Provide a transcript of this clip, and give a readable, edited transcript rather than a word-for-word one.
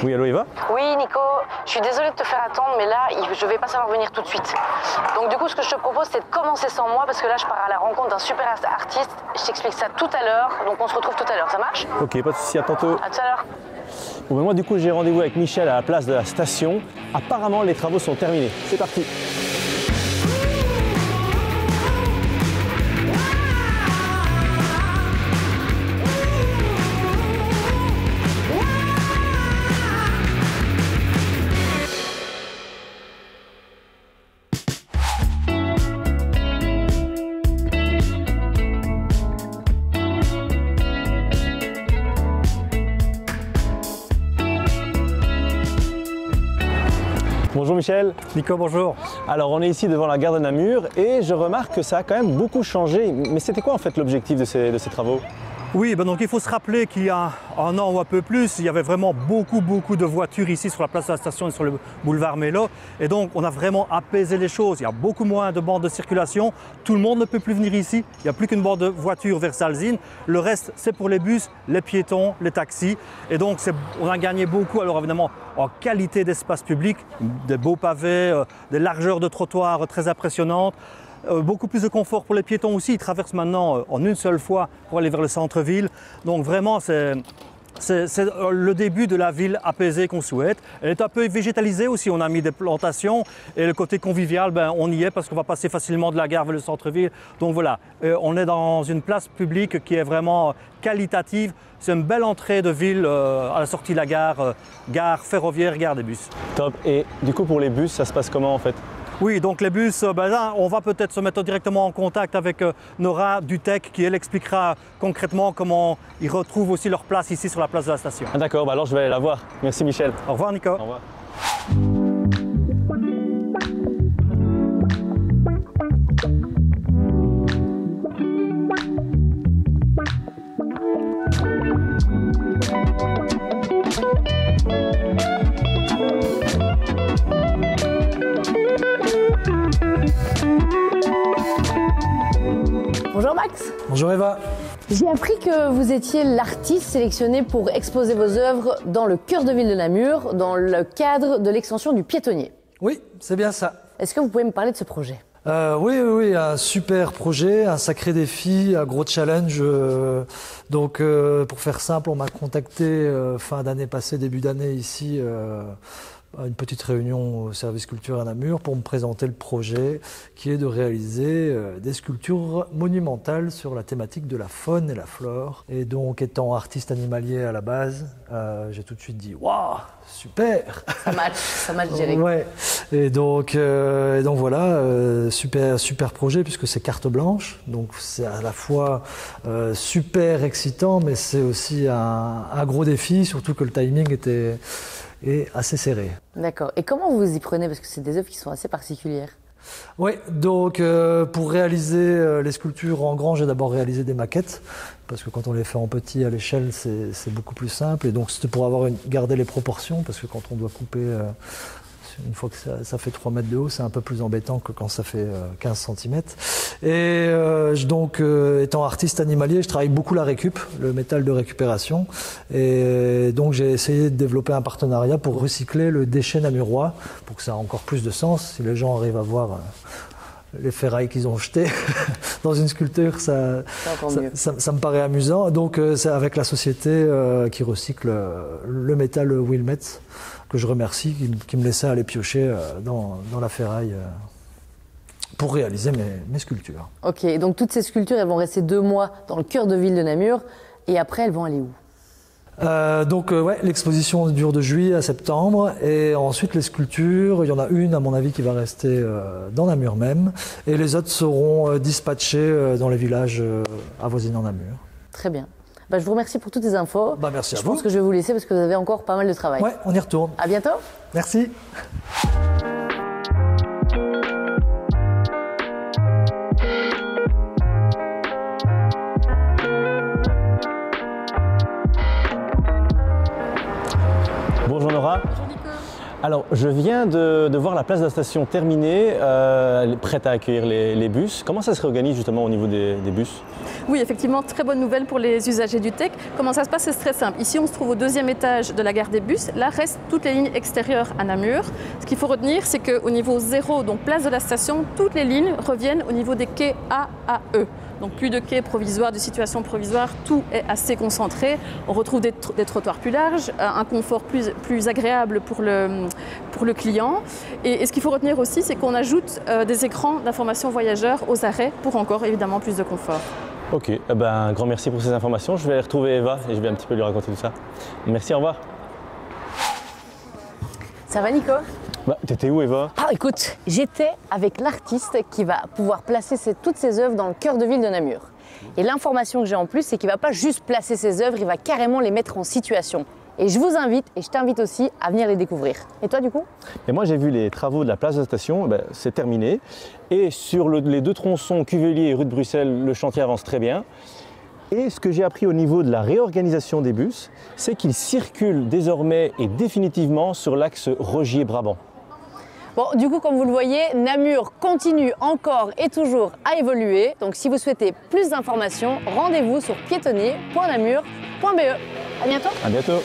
Oui, allô Eva? Oui, Nico, je suis désolée de te faire attendre, mais là, je vais pas savoir venir tout de suite. Donc du coup, ce que je te propose, c'est de commencer sans moi, parce que là, je pars à la rencontre d'un super artiste. Je t'explique ça tout à l'heure, donc on se retrouve tout à l'heure, ça marche? Ok, pas de souci, à tantôt. À tout à l'heure. Bon, ben moi, du coup, j'ai rendez-vous avec Michel à la place de la station. Apparemment, les travaux sont terminés. C'est parti. Bonjour Michel. Nico, bonjour. Alors on est ici devant la gare de Namur et je remarque que ça a quand même beaucoup changé. Mais c'était quoi en fait l'objectif de ces travaux? Oui, donc il faut se rappeler qu'il y a un an ou un peu plus, il y avait vraiment beaucoup de voitures ici sur la place de la station et sur le boulevard Mélo. Et donc on a vraiment apaisé les choses. Il y a beaucoup moins de bandes de circulation. Tout le monde ne peut plus venir ici. Il n'y a plus qu'une bande de voitures vers Salzine. Le reste, c'est pour les bus, les piétons, les taxis. Et donc on a gagné beaucoup, alors évidemment, en qualité d'espace public, des beaux pavés, des largeurs de trottoirs très impressionnantes. Beaucoup plus de confort pour les piétons aussi, ils traversent maintenant en une seule fois pour aller vers le centre-ville. Donc vraiment, c'est le début de la ville apaisée qu'on souhaite. Elle est un peu végétalisée aussi, on a mis des plantations et le côté convivial, on y est parce qu'on va passer facilement de la gare vers le centre-ville. Donc voilà, on est dans une place publique qui est vraiment qualitative. C'est une belle entrée de ville à la sortie de la gare, gare ferroviaire, gare des bus. Top. Et du coup pour les bus, ça se passe comment en fait? Oui, donc les bus, là, on va peut-être se mettre directement en contact avec Nora Dutec qui, elle, expliquera concrètement comment ils retrouvent aussi leur place ici sur la place de la station. Ah, d'accord, alors je vais aller la voir. Merci Michel. Au revoir Nico. Au revoir. Bonjour Max. Bonjour Eva. J'ai appris que vous étiez l'artiste sélectionné pour exposer vos œuvres dans le cœur de ville de Namur, dans le cadre de l'extension du piétonnier. Oui, c'est bien ça. Est-ce que vous pouvez me parler de ce projet? Oui, un super projet, un sacré défi, un gros challenge. Donc, pour faire simple, on m'a contacté fin d'année passée, début d'année ici, à une petite réunion au service culture à Namur pour me présenter le projet qui est de réaliser des sculptures monumentales sur la thématique de la faune et la flore. Et donc, étant artiste animalier à la base, j'ai tout de suite dit « Waouh, super !» Ça match direct. Ouais. Et donc voilà, super projet puisque c'est carte blanche. Donc c'est à la fois super excitant, mais c'est aussi un gros défi, surtout que le timing est assez serré. D'accord. Et comment vous y prenez? Parce que c'est des œuvres qui sont assez particulières. Oui, donc pour réaliser les sculptures en grand, j'ai d'abord réalisé des maquettes, parce que quand on les fait en petit à l'échelle, c'est beaucoup plus simple. Et donc c'était pour garder les proportions, parce que quand on doit couper, une fois que ça fait 3 mètres de haut, c'est un peu plus embêtant que quand ça fait 15 cm. Et donc, étant artiste animalier, je travaille beaucoup la récup, le métal de récupération. Et donc, j'ai essayé de développer un partenariat pour recycler le déchet namurois, pour que ça ait encore plus de sens. Si les gens arrivent à voir les ferrailles qu'ils ont jetées dans une sculpture, ça me paraît amusant. Donc, c'est avec la société qui recycle le métal Wilmets, que je remercie, qui me laissait aller piocher dans la ferraille pour réaliser mes sculptures. Ok, donc toutes ces sculptures, elles vont rester 2 mois dans le cœur de ville de Namur, et après, elles vont aller où? L'exposition dure de juillet à septembre, et ensuite les sculptures, il y en a une à mon avis qui va rester dans Namur même, et les autres seront dispatchées dans les villages avoisinants Namur. Très bien. Je vous remercie pour toutes ces infos. Merci à vous. Je pense que je vais vous laisser parce que vous avez encore pas mal de travail. Ouais, on y retourne. À bientôt. Merci. Bonjour Nora. Bonjour Nico. Alors, je viens de voir la place de la station terminée, elle est prête à accueillir les bus. Comment ça se réorganise justement au niveau des bus? Oui, effectivement, très bonne nouvelle pour les usagers du TEC. Comment ça se passe? C'est très simple. Ici, on se trouve au 2e étage de la gare des bus. Là, restent toutes les lignes extérieures à Namur. Ce qu'il faut retenir, c'est qu'au niveau 0, donc place de la station, toutes les lignes reviennent au niveau des quais A à E. Donc plus de quais provisoires, de situations provisoires, tout est assez concentré. On retrouve des trottoirs plus larges, un confort plus agréable pour le client. Et ce qu'il faut retenir aussi, c'est qu'on ajoute des écrans d'information voyageurs aux arrêts pour encore évidemment plus de confort. Ok, un grand merci pour ces informations. Je vais aller retrouver Eva et je vais un petit peu lui raconter tout ça. Merci, au revoir. Ça va Nico? T'étais où Eva? Ah écoute, j'étais avec l'artiste qui va pouvoir placer toutes ses œuvres dans le cœur de ville de Namur. Et l'information que j'ai en plus, c'est qu'il ne va pas juste placer ses œuvres, il va carrément les mettre en situation. Et je vous invite, et je t'invite aussi à venir les découvrir. Et toi du coup? Et moi j'ai vu les travaux de la place de la station, c'est terminé. Et sur les 2 tronçons Cuvelier et rue de Bruxelles, le chantier avance très bien. Et ce que j'ai appris au niveau de la réorganisation des bus, c'est qu'ils circulent désormais et définitivement sur l'axe Rogier-Brabant. Bon, du coup, comme vous le voyez, Namur continue encore et toujours à évoluer. Donc, si vous souhaitez plus d'informations, rendez-vous sur piétonnier.namur.be. À bientôt. À bientôt.